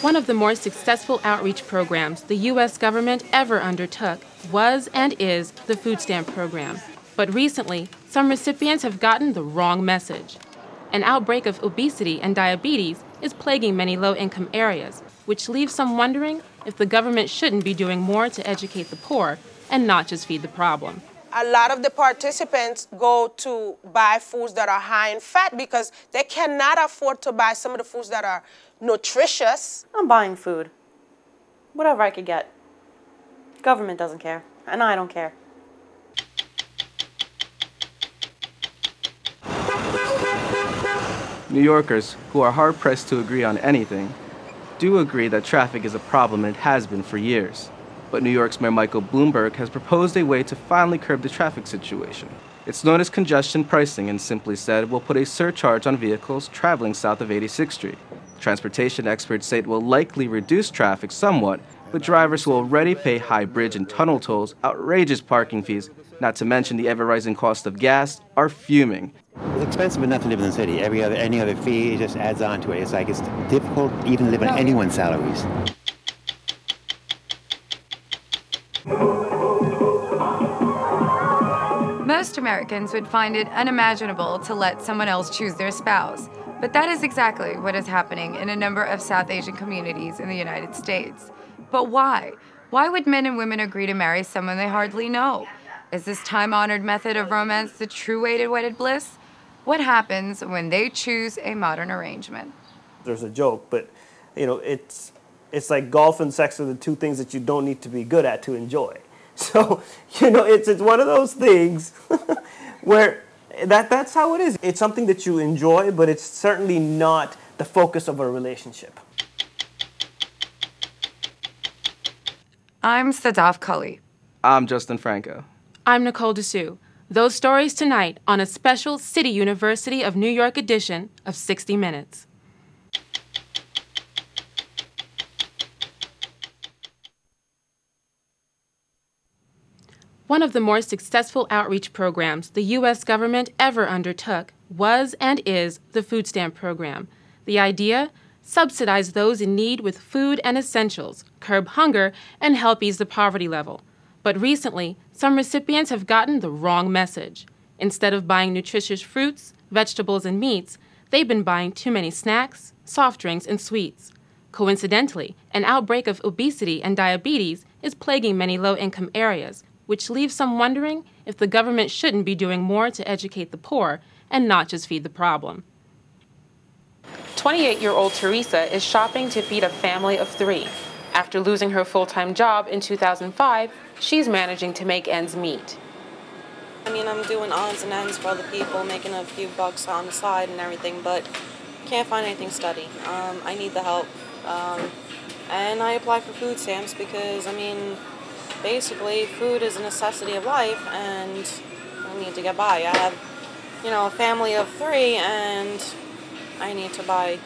One of the more successful outreach programs the U.S. government ever undertook was and is the food stamp program. But recently, some recipients have gotten the wrong message. An outbreak of obesity and diabetes is plaguing many low-income areas, which leaves some wondering if the government shouldn't be doing more to educate the poor and not just feed the problem. A lot of the participants go to buy foods that are high in fat because they cannot afford to buy some of the foods that are nutritious. I'm buying food. Whatever I could get. Government doesn't care, and I don't care. New Yorkers, who are hard-pressed to agree on anything, do agree that traffic is a problem and it has been for years. But New York's Mayor Michael Bloomberg has proposed a way to finally curb the traffic situation. It's known as congestion pricing and simply said will put a surcharge on vehicles traveling south of 86th Street. Transportation experts say it will likely reduce traffic somewhat, but drivers who already pay high bridge and tunnel tolls, outrageous parking fees, not to mention the ever-rising cost of gas, are fuming. It's expensive enough to live in the city. Any other fee, it just adds on to it. It's like it's difficult even to live on anyone's salaries. Most Americans would find it unimaginable to let someone else choose their spouse, but that is exactly what is happening in a number of South Asian communities in the United States. But why? Why would men and women agree to marry someone they hardly know? Is this time-honored method of romance the true way to wedded bliss? What happens when they choose a modern arrangement? There's a joke, but it's like golf and sex are the two things that you don't need to be good at to enjoy. So, it's one of those things where that's how it is. It's something that you enjoy, but it's certainly not the focus of a relationship. I'm Sadaf Cully. I'm Justin Franco. I'm Nicole Dessou. Those stories tonight on a special City University of New York edition of 60 Minutes. One of the more successful outreach programs the U.S. government ever undertook was and is the food stamp program. The idea? Subsidize those in need with food and essentials, curb hunger, and help ease the poverty level. But recently, some recipients have gotten the wrong message. Instead of buying nutritious fruits, vegetables, and meats, they've been buying too many snacks, soft drinks, and sweets. Coincidentally, an outbreak of obesity and diabetes is plaguing many low-income areas, which leaves some wondering if the government shouldn't be doing more to educate the poor and not just feed the problem. 28-year-old Teresa is shopping to feed a family of 3. After losing her full-time job in 2005, she's managing to make ends meet. I mean, I'm doing odds and ends for other people, making a few bucks on the side and everything, but can't find anything steady. I need the help. And I applied for food stamps because, basically, food is a necessity of life, and I need to get by. I have, a family of 3, and I need to buy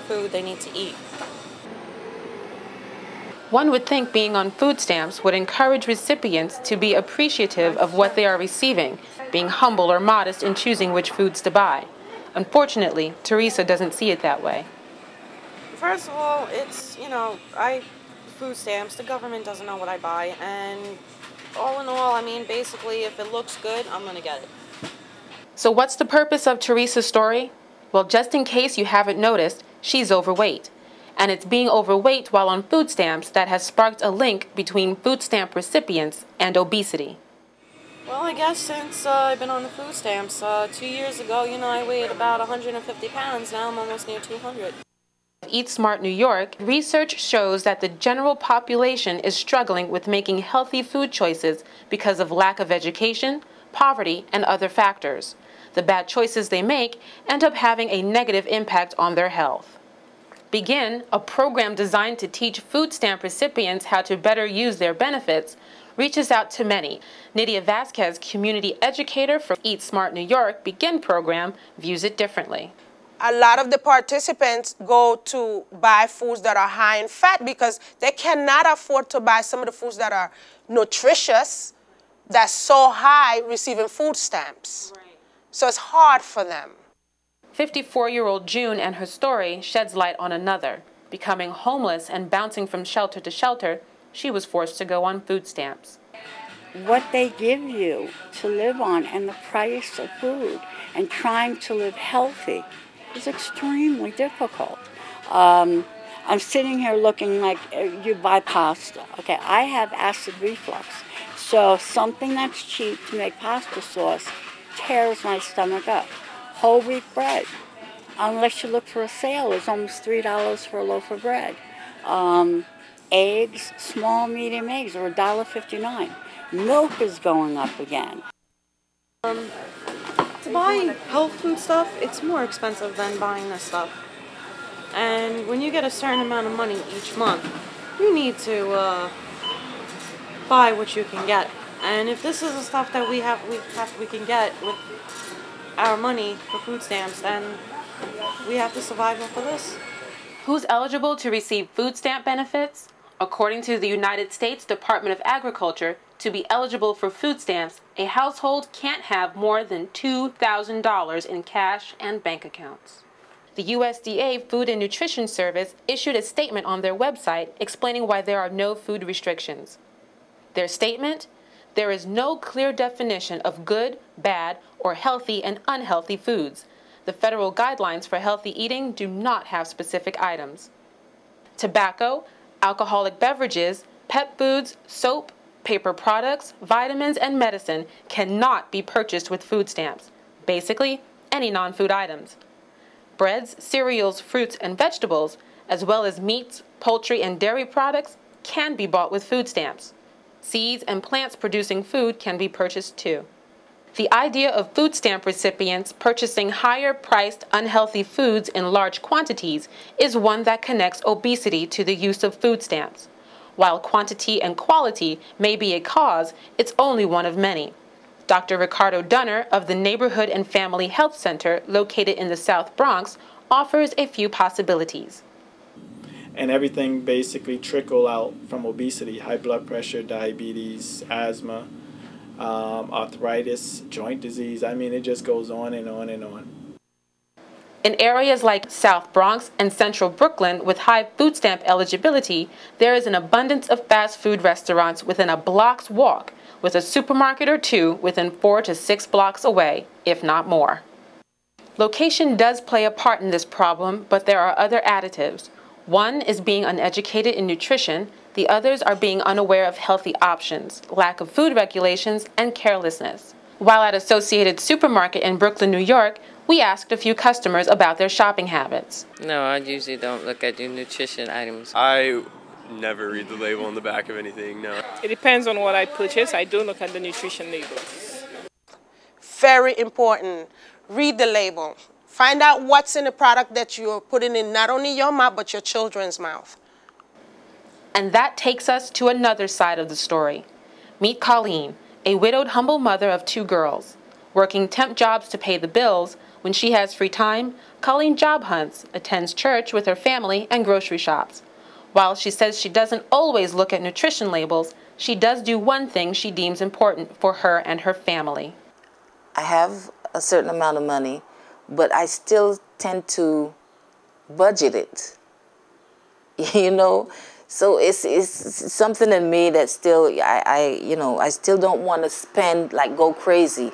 food they need to eat. One would think being on food stamps would encourage recipients to be appreciative of what they are receiving, being humble or modest in choosing which foods to buy. Unfortunately, Teresa doesn't see it that way. First of all, it's, food stamps, the government doesn't know what I buy, and all in all, basically, if it looks good, I'm going to get it. So what's the purpose of Teresa's story? Well, just in case you haven't noticed, she's overweight. And it's being overweight while on food stamps that has sparked a link between food stamp recipients and obesity. Well, I guess since I've been on the food stamps, 2 years ago, I weighed about 150 pounds. Now I'm almost near 200. Eat Smart New York, research shows that the general population is struggling with making healthy food choices because of lack of education, poverty, and other factors. The bad choices they make end up having a negative impact on their health. Begin, a program designed to teach food stamp recipients how to better use their benefits, reaches out to many. Nydia Vasquez, community educator for Eat Smart New York Begin program, views it differently. A lot of the participants go to buy foods that are high in fat because they cannot afford to buy some of the foods that are nutritious, that's so high receiving food stamps. Right. So it's hard for them. 54-year-old June and her story sheds light on another, Becoming homeless and bouncing from shelter to shelter, she was forced to go on food stamps. What they give you to live on and the price of food and trying to live healthy is extremely difficult. I'm sitting here looking like you buy pasta. Okay, I have acid reflux, so something that's cheap to make pasta sauce tears my stomach up. Whole wheat bread, unless you look for a sale, is almost $3 for a loaf of bread. Eggs, small, medium eggs, are $1.59. Milk is going up again. To buy health food stuff, it's more expensive than buying this stuff. And when you get a certain amount of money each month, you need to buy what you can get. And if this is the stuff that we can get with our money for food stamps, then we have to survive off of this. Who's eligible to receive food stamp benefits? According to the United States Department of Agriculture, to be eligible for food stamps, a household can't have more than $2,000 in cash and bank accounts. The USDA Food and Nutrition Service issued a statement on their website explaining why there are no food restrictions. Their statement: there is no clear definition of good, bad, or healthy and unhealthy foods. The federal guidelines for healthy eating do not have specific items. Tobacco, alcoholic beverages, pet foods, soap, paper products, vitamins, and medicine cannot be purchased with food stamps. Basically, any non-food items. Breads, cereals, fruits, and vegetables, as well as meats, poultry, and dairy products, can be bought with food stamps. Seeds and plants producing food can be purchased too. The idea of food stamp recipients purchasing higher-priced, unhealthy foods in large quantities is one that connects obesity to the use of food stamps. While quantity and quality may be a cause, it's only one of many. Dr. Ricardo Dunner of the Neighborhood and Family Health Center, located in the South Bronx, offers a few possibilities. And everything basically trickle out from obesity: high blood pressure, diabetes, asthma, arthritis, joint disease. I mean, it just goes on and on and on. In areas like South Bronx and Central Brooklyn with high food stamp eligibility, there is an abundance of fast food restaurants within a block's walk, with a supermarket or two within 4 to 6 blocks away, if not more. Location does play a part in this problem, but there are other additives. One is being uneducated in nutrition, the others are being unaware of healthy options, lack of food regulations, and carelessness. While at Associated Supermarket in Brooklyn, New York, we asked a few customers about their shopping habits. No, I usually don't look at the nutrition items. I never read the label on the back of anything, no. It depends on what I purchase. I do look at the nutrition labels. Very important. Read the label. Find out what's in the product that you're putting in not only your mouth, but your children's mouth. And that takes us to another side of the story. Meet Colleen, a widowed, humble mother of 2 girls. Working temp jobs to pay the bills, when she has free time, Colleen job hunts, attends church with her family, and grocery shops. While she says she doesn't always look at nutrition labels, she does do one thing she deems important for her and her family. I have a certain amount of money, but I still tend to budget it. You know? So it's something in me that still, I still don't want to spend, like, go crazy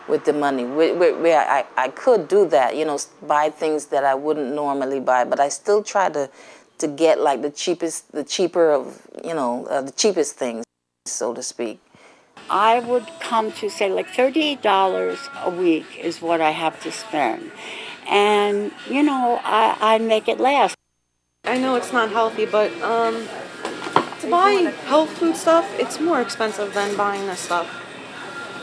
with the money. Where I could do that, buy things that I wouldn't normally buy, but I still try to get, like, the cheapest things, so to speak. I would come to say like $38 a week is what I have to spend. And, I make it last. I know it's not healthy, but to buy health food stuff, it's more expensive than buying this stuff.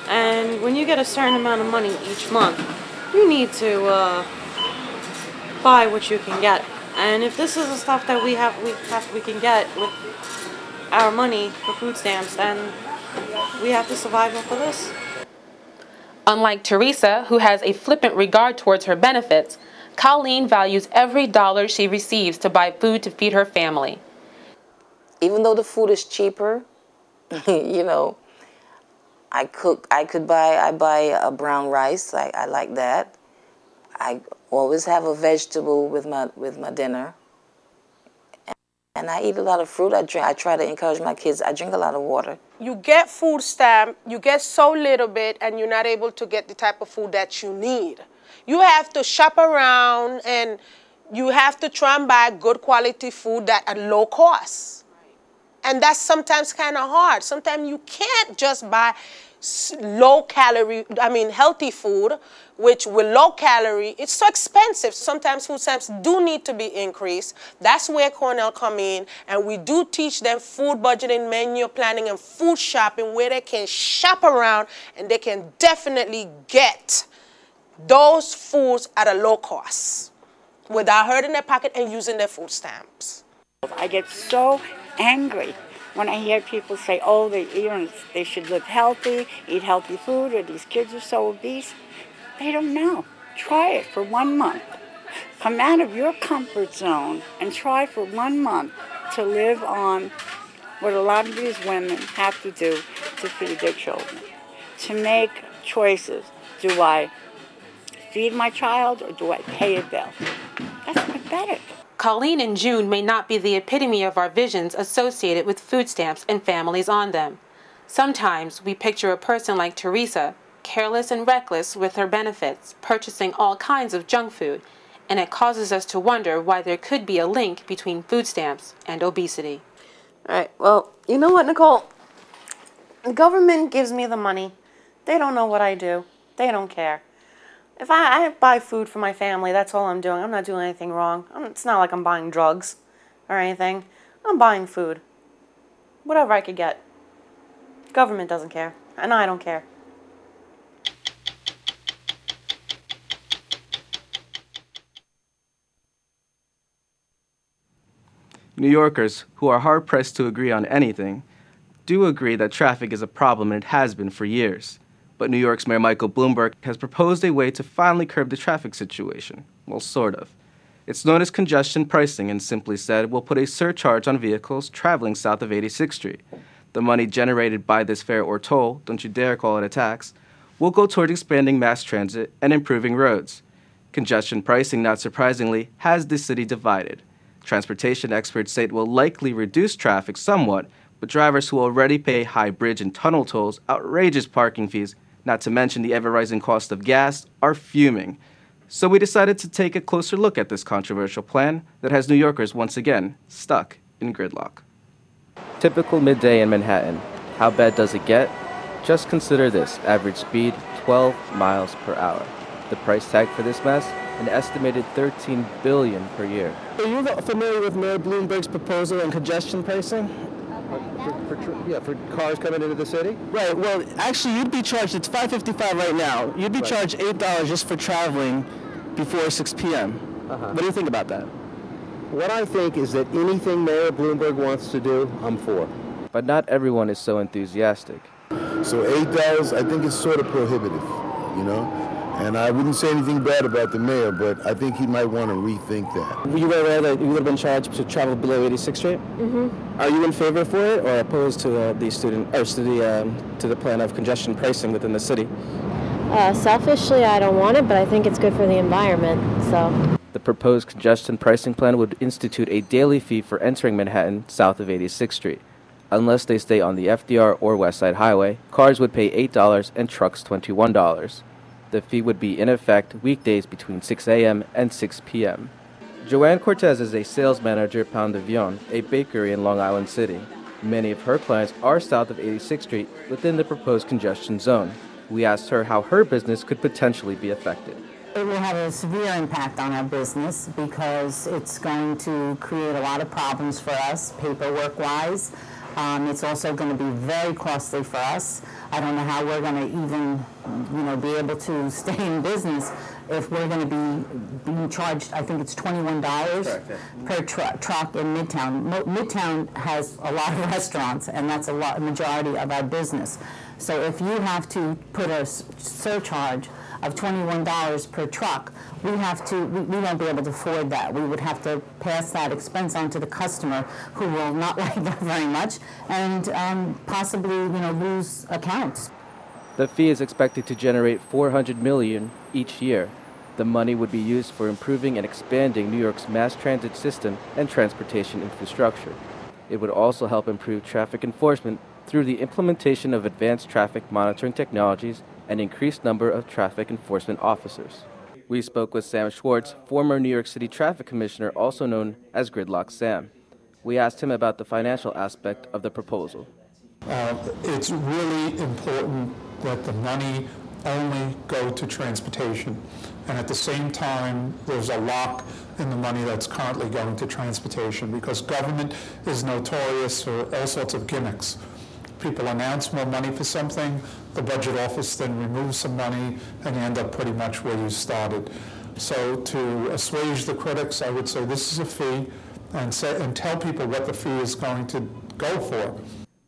And when you get a certain amount of money each month, you need to buy what you can get. And if this is the stuff that we can get with our money for food stamps, then we have to survive off of this. Unlike Teresa, who has a flippant regard towards her benefits, Colleen values every dollar she receives to buy food to feed her family. Even though the food is cheaper, I buy a brown rice. I like that. I always have a vegetable with my dinner. And I eat a lot of fruit. I try to encourage my kids. I drink a lot of water. You get food stamp, you get so little bit, and you're not able to get the type of food that you need. You have to shop around, and you have to try and buy good quality food at low cost. And that's sometimes kind of hard. Sometimes you can't just buy healthy food, which with low calorie, it's so expensive. Sometimes food stamps do need to be increased. That's where Cornell come in, and we do teach them food budgeting, menu planning, and food shopping, where they can shop around and they can definitely get those foods at a low cost without hurting their pocket and using their food stamps. I get so angry when I hear people say, oh, they should live healthy, eat healthy food, or these kids are so obese. They don't know. Try it for 1 month. Come out of your comfort zone and try for 1 month to live on what a lot of these women have to do to feed their children. To make choices. Do I feed my child or do I pay a bill? That's pathetic. Colleen and June may not be the epitome of our visions associated with food stamps and families on them. Sometimes we picture a person like Teresa, careless and reckless with her benefits, purchasing all kinds of junk food, and it causes us to wonder why there could be a link between food stamps and obesity. All right, well, you know what, Nicole? The government gives me the money. They don't know what I do. They don't care. If I buy food for my family, that's all I'm doing. I'm not doing anything wrong. It's not like I'm buying drugs or anything. I'm buying food. Whatever I could get. Government doesn't care, and I don't care. New Yorkers, who are hard-pressed to agree on anything, do agree that traffic is a problem, and it has been for years. But New York's Mayor Michael Bloomberg has proposed a way to finally curb the traffic situation. Well, sort of. It's known as congestion pricing, and simply said, will put a surcharge on vehicles traveling south of 86th Street. The money generated by this fare or toll, don't you dare call it a tax, will go toward expanding mass transit and improving roads. Congestion pricing, not surprisingly, has the city divided. Transportation experts say it will likely reduce traffic somewhat, but drivers who already pay high bridge and tunnel tolls, outrageous parking fees, not to mention the ever-rising cost of gas, are fuming. So we decided to take a closer look at this controversial plan that has New Yorkers once again stuck in gridlock. Typical midday in Manhattan. How bad does it get? Just consider this: average speed 12 miles per hour. The price tag for this mess? An estimated $13 billion per year. Are you familiar with Mayor Bloomberg's proposal on congestion pricing? For cars coming into the city? Right, well, actually, you'd be charged, it's $5.55 right now, you'd be charged $8 just for traveling before 6 p.m. What do you think about that? What I think is that anything Mayor Bloomberg wants to do, I'm for. But not everyone is so enthusiastic. So $8, I think, is sort of prohibitive, you know? And I wouldn't say anything bad about the mayor, but I think he might want to rethink that. Were you aware that you would have been charged to travel below 86th Street? Mm-hmm. Are you in favor for it, or opposed to the plan of congestion pricing within the city? Selfishly, I don't want it, but I think it's good for the environment. So. The proposed congestion pricing plan would institute a daily fee for entering Manhattan south of 86th Street. Unless they stay on the FDR or West Side Highway, cars would pay $8 and trucks $21. The fee would be in effect weekdays between 6 a.m. and 6 p.m. Joanne Cortez is a sales manager at Pain de Viande, a bakery in Long Island City. Many of her clients are south of 86th Street within the proposed congestion zone. We asked her how her business could potentially be affected. It will have a severe impact on our business because it's going to create a lot of problems for us, paperwork-wise. It's also going to be very costly for us. I don't know how we're going to even, be able to stay in business if we're going to be being charged, I think it's $21 per truck in Midtown. Midtown has a lot of restaurants, and that's a majority of our business. So if you have to put a surcharge of $21 per truck, we won't be able to afford that. We would have to pass that expense on to the customer, who will not like that very much, and possibly lose accounts. The fee is expected to generate $400 million each year. The money would be used for improving and expanding New York's mass transit system and transportation infrastructure. It would also help improve traffic enforcement through the implementation of advanced traffic monitoring technologies and increased number of traffic enforcement officers. We spoke with Sam Schwartz, former New York City Traffic Commissioner, also known as Gridlock Sam. We asked him about the financial aspect of the proposal. It's really important that the money only go to transportation. And at the same time, there's a lock in the money that's currently going to transportation, because government is notorious for all sorts of gimmicks. People announce more money for something, the budget office then removes some money, and you end up pretty much where you started. So to assuage the critics, I would say this is a fee, and tell people what the fee is going to go for.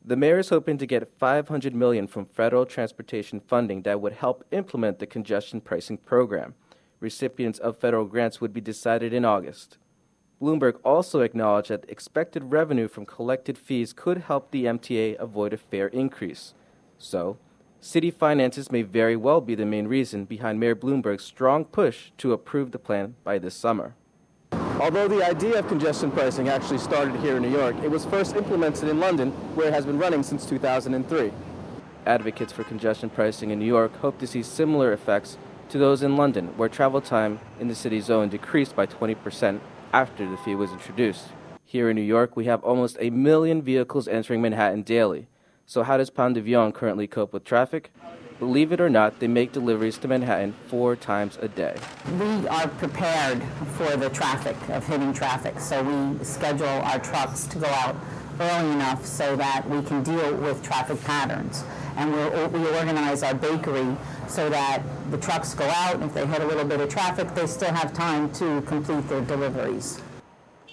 The mayor is hoping to get $500 million from federal transportation funding that would help implement the congestion pricing program. Recipients of federal grants would be decided in August. Bloomberg also acknowledged that expected revenue from collected fees could help the MTA avoid a fare increase. So, city finances may very well be the main reason behind Mayor Bloomberg's strong push to approve the plan by this summer. Although the idea of congestion pricing actually started here in New York, it was first implemented in London, where it has been running since 2003. Advocates for congestion pricing in New York hope to see similar effects to those in London, where travel time in the city zone decreased by 20% after the fee was introduced. Here in New York, we have almost 1 million vehicles entering Manhattan daily. So how does Pan de Vion currently cope with traffic? Believe it or not, they make deliveries to Manhattan 4 times a day. We are prepared for the traffic, of hitting traffic, so we schedule our trucks to go out early enough so that we can deal with traffic patterns. And we organize our bakery so that the trucks go out, and if they hit a little bit of traffic, they still have time to complete their deliveries.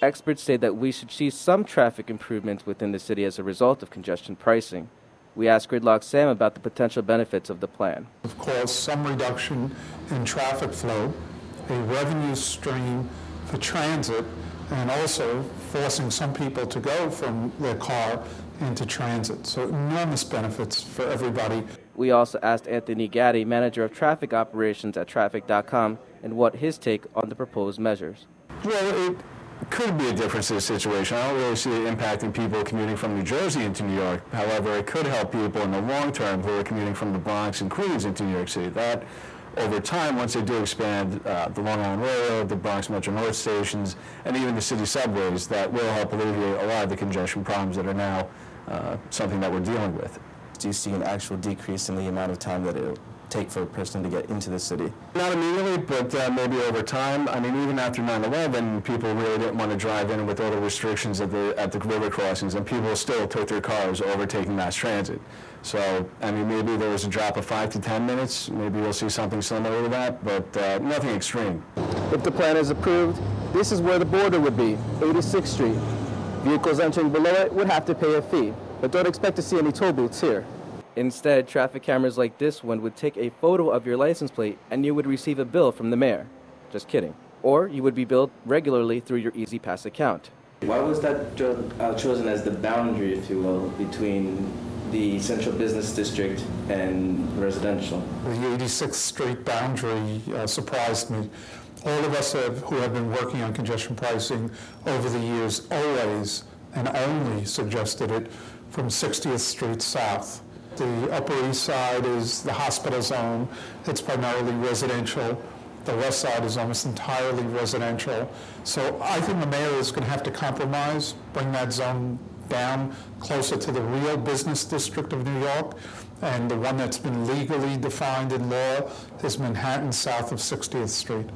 Experts say that we should see some traffic improvements within the city as a result of congestion pricing. We asked Gridlock Sam about the potential benefits of the plan. Of course, some reduction in traffic flow, a revenue stream for transit, and also forcing some people to go from their car into transit. So enormous benefits for everybody. We also asked Anthony Gaddy, manager of traffic operations at traffic.com, and what his take on the proposed measures. Well, it could be a difference in the situation. I don't really see it impacting people commuting from New Jersey into New York. However, it could help people in the long term who are commuting from the Bronx and Queens into New York City. That, over time, once they do expand the Long Island Railroad, the Bronx Metro North stations, and even the city subways, that will help alleviate a lot of the congestion problems that are now something that we're dealing with. Do you see an actual decrease in the amount of time that it'll take for a person to get into the city? Not immediately, but maybe over time. I mean, even after 9/11, people really didn't want to drive in with all the restrictions at the river crossings, and people still took their cars over taking mass transit. So, I mean, maybe there was a drop of 5 to 10 minutes. Maybe you'll see something similar to that, but nothing extreme. If the plan is approved, this is where the border would be, 86th Street. Vehicles entering below it would have to pay a fee, but don't expect to see any toll booths here. Instead, traffic cameras like this one would take a photo of your license plate and you would receive a bill from the mayor. Just kidding. Or you would be billed regularly through your Easy Pass account. Why was that chosen as the boundary, if you will, between the central business district and residential? The 86th Street boundary surprised me. All of us who have been working on congestion pricing over the years always and only suggested it from 60th Street south. The Upper East Side is the hospital zone. It's primarily residential. The West Side is almost entirely residential. So I think the mayor is going to have to compromise, bring that zone down closer to the real business district of New York. And the one that's been legally defined in law is Manhattan south of 60th Street.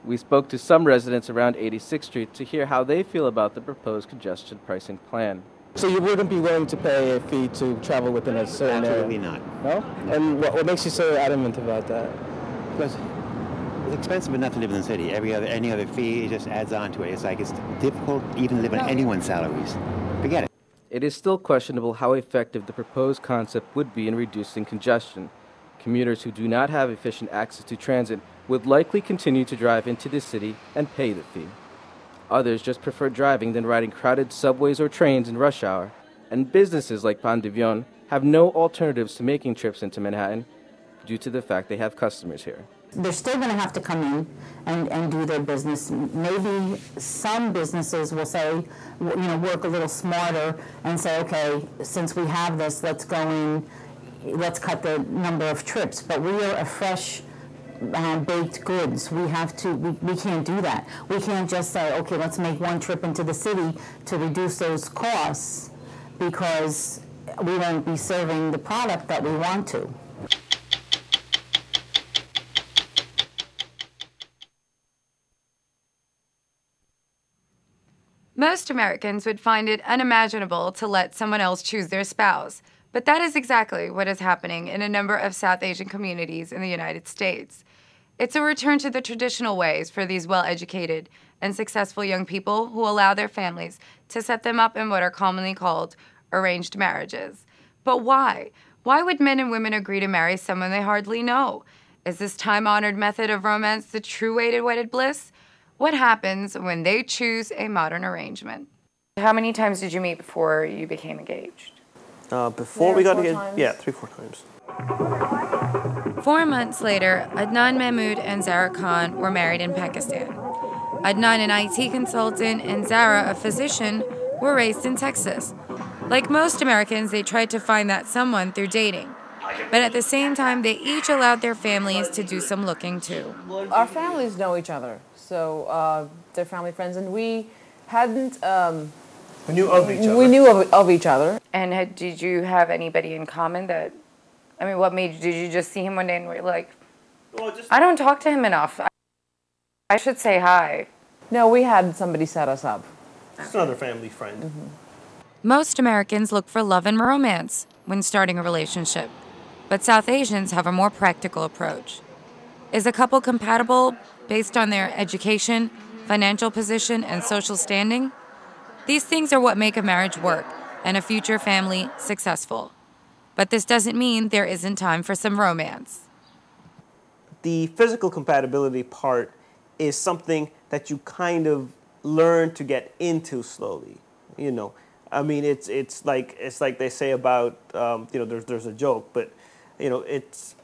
We spoke to some residents around 86th Street to hear how they feel about the proposed congestion pricing plan. So you wouldn't be willing to pay a fee to travel within a certain area? Absolutely not. No? And what makes you so adamant about that? Because it's expensive enough to live in the city. Any other fee, it just adds on to it. It's like it's difficult even to live on anyone's salaries. Forget it. It is still questionable how effective the proposed concept would be in reducing congestion. Commuters who do not have efficient access to transit would likely continue to drive into the city and pay the fee. Others just prefer driving than riding crowded subways or trains in rush hour, and businesses like Pan de Vion have no alternatives to making trips into Manhattan. due to the fact they have customers here. They're still going to have to come in and do their business. Maybe some businesses will say, work a little smarter and say, okay, since we have this, let's go in, let's cut the number of trips. But we are a fresh baked goods. We can't do that. We can't just say, okay, let's make one trip into the city to reduce those costs, because we won't be serving the product that we want to. Most Americans would find it unimaginable to let someone else choose their spouse, but that is exactly what is happening in a number of South Asian communities in the United States. It's a return to the traditional ways for these well-educated and successful young people who allow their families to set them up in what are commonly called arranged marriages. But why? Why would men and women agree to marry someone they hardly know? Is this time-honored method of romance the true way to wedded bliss? What happens when they choose a modern arrangement? How many times did you meet before you became engaged? Before we got engaged, yeah, 3-4 times. 4 months later, Adnan Mahmood and Zara Khan were married in Pakistan. Adnan, an IT consultant, and Zara, a physician, were raised in Texas. Like most Americans, they tried to find that someone through dating. But at the same time, they each allowed their families to do some looking too. Our families know each other, so they're family friends, and we hadn't... we knew of each other. We knew of each other. And did you have anybody in common that... I mean, what made you... Did you just see him one day and were like, I don't talk to him enough. I should say hi. No, we had somebody set us up. Just another family friend. Mm-hmm. Most Americans look for love and romance when starting a relationship, but South Asians have a more practical approach. Is a couple compatible based on their education, financial position, and social standing? These things are what make a marriage work and a future family successful. But this doesn't mean there isn't time for some romance. The physical compatibility part is something that you kind of learn to get into slowly, you know. I mean, it's like they say about there's a joke, but you know it's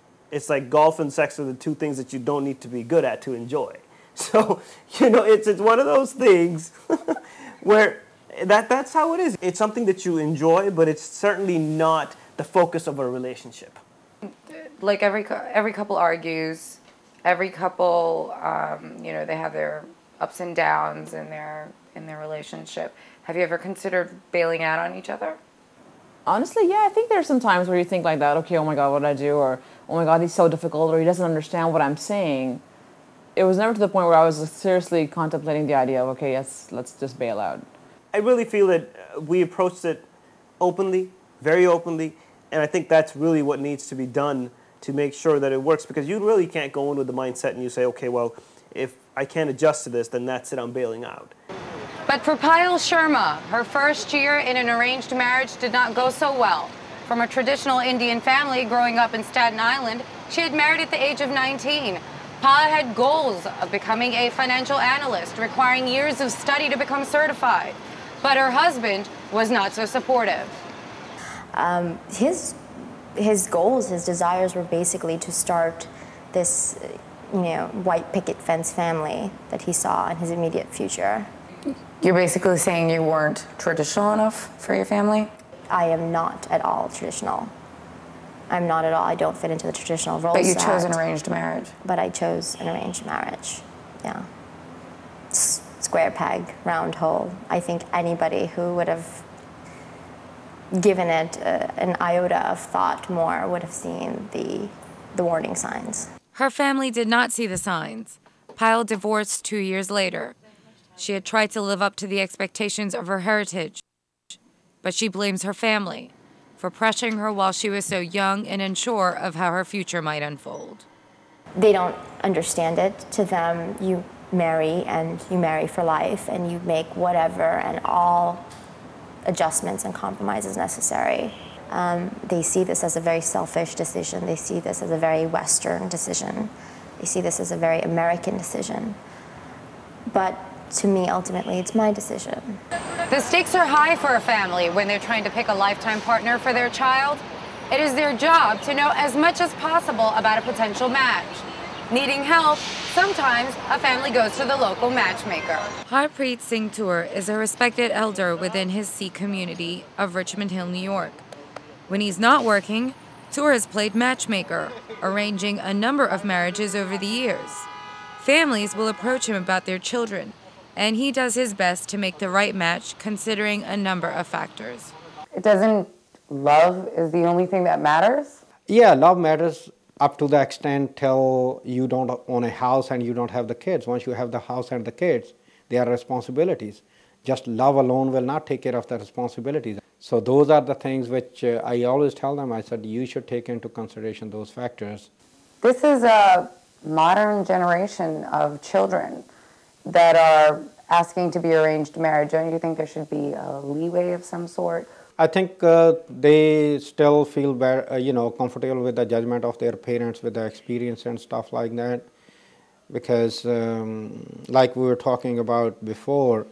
like golf and sex are the two things that you don't need to be good at to enjoy. So you know it's one of those things where that's how it is. It's something that you enjoy, but it's certainly not the focus of a relationship. Like every couple argues, every couple they have their ups and downs in their relationship. Have you ever considered bailing out on each other? Honestly, yeah, I think there's some times where you think like that, okay, oh my God, what did I do? Or, oh my God, he's so difficult, or he doesn't understand what I'm saying. It was never to the point where I was seriously contemplating the idea of, okay, yes, let's just bail out. I really feel that we approached it openly, very openly, and I think that's really what needs to be done to make sure that it works, because you really can't go in with the mindset and you say, okay, well, if I can't adjust to this, then that's it, I'm bailing out. But for Payal Sharma, her first year in an arranged marriage did not go so well. From a traditional Indian family growing up in Staten Island, she had married at the age of 19. Payal had goals of becoming a financial analyst, requiring years of study to become certified. But her husband was not so supportive. His goals, his desires were basically to start this, white picket fence family that he saw in his immediate future. You're basically saying you weren't traditional enough for your family? I am not at all traditional. I'm not at all. I don't fit into the traditional role set. But you chose an arranged marriage. But I chose an arranged marriage, yeah. Square peg, round hole. I think anybody who would have given it an iota of thought more would have seen the warning signs. Her family did not see the signs. Payal divorced 2 years later. She had tried to live up to the expectations of her heritage, but she blames her family for pressuring her while she was so young and unsure of how her future might unfold. They don't understand it. To them, you marry and you marry for life and you make whatever and all adjustments and compromises necessary. They see this as a very selfish decision. They see this as a very Western decision. They see this as a very American decision. But to me, ultimately, it's my decision. The stakes are high for a family when they're trying to pick a lifetime partner for their child. It is their job to know as much as possible about a potential match. Needing help, sometimes a family goes to the local matchmaker. Harpreet Singh Toor is a respected elder within his Sikh community of Richmond Hill, New York. When he's not working, Toor has played matchmaker, arranging a number of marriages over the years. Families will approach him about their children, and he does his best to make the right match considering a number of factors. It doesn't, love is the only thing that matters? Yeah, love matters up to the extent till you don't own a house and you don't have the kids. Once you have the house and the kids, they are responsibilities. Just love alone will not take care of the responsibilities. So those are the things which I always tell them. I said, you should take into consideration those factors. This is a modern generation of children that are asking to be arranged marriage. Don't you think there should be a leeway of some sort? I think they still feel comfortable with the judgment of their parents, with the experience and stuff like that. Because like we were talking about before,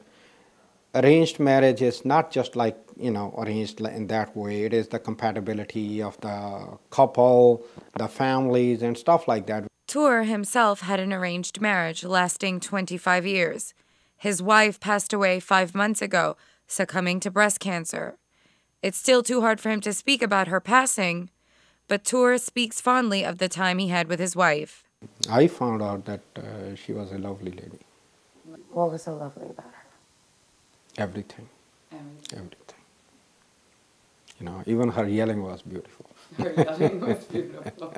arranged marriage is not just like, arranged in that way. It is the compatibility of the couple, the families and stuff like that. Toor himself had an arranged marriage lasting 25 years. His wife passed away 5 months ago, succumbing to breast cancer. It's still too hard for him to speak about her passing, but Toor speaks fondly of the time he had with his wife. I found out that she was a lovely lady. What was so lovely about her? Everything. Everything. Even her yelling was beautiful. Her yelling was beautiful.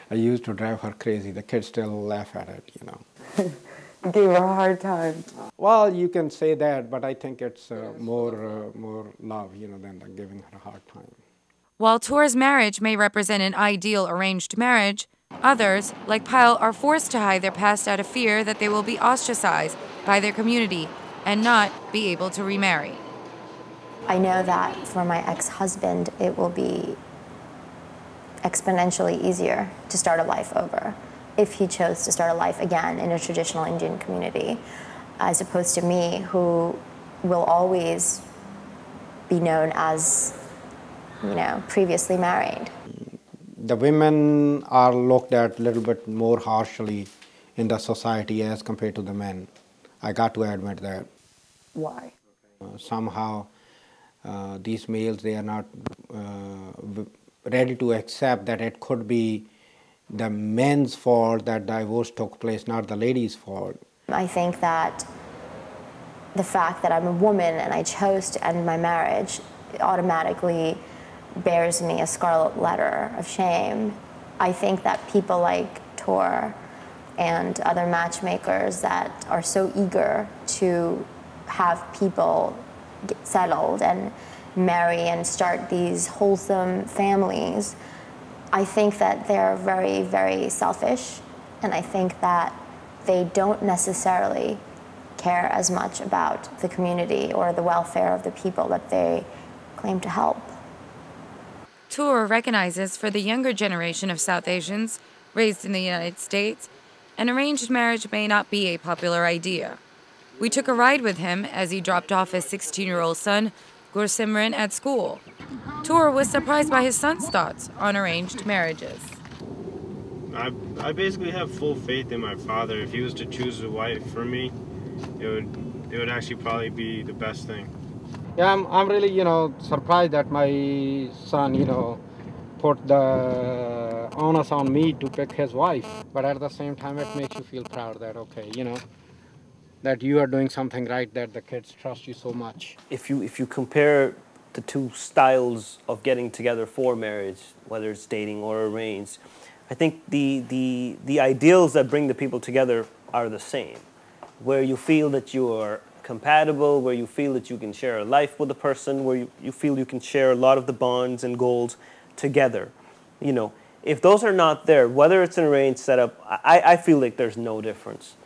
I used to drive her crazy. The kids still laugh at it, Gave her a hard time. Well, you can say that, but I think it's more love, than giving her a hard time. While Toor's marriage may represent an ideal arranged marriage, others, like Pyle, are forced to hide their past out of fear that they will be ostracized by their community and not be able to remarry. I know that for my ex-husband, it will be exponentially easier to start a life over if he chose to start a life again in a traditional Indian community, as opposed to me, who will always be known as, previously married. The women are looked at a little bit more harshly in the society as compared to the men. I got to admit that. Why? Somehow these males, they are not ready to accept that it could be the men's fault that divorce took place, not the lady's fault. I think that the fact that I'm a woman and I chose to end my marriage automatically bears me a scarlet letter of shame. I think that people like Toor and other matchmakers that are so eager to have people get settled and marry and start these wholesome families, I think that they're very, very selfish, and I think that they don't necessarily care as much about the community or the welfare of the people that they claim to help. Toor recognizes for the younger generation of South Asians raised in the United States, an arranged marriage may not be a popular idea. We took a ride with him as he dropped off his 16-year-old son, Gursimran, at school. Toor was surprised by his son's thoughts on arranged marriages. I basically have full faith in my father. If he was to choose a wife for me, it would actually probably be the best thing. Yeah, I'm really, surprised that my son, put the onus on me to pick his wife. But at the same time, it makes you feel proud that, okay, that you are doing something right, that the kids trust you so much. If you compare the two styles of getting together for marriage, whether it's dating or arranged, I think the ideals that bring the people together are the same. Where you feel that you are compatible, where you feel that you can share a life with a person, where you feel you can share a lot of the bonds and goals together. If those are not there, whether it's an arranged setup, I feel like there's no difference.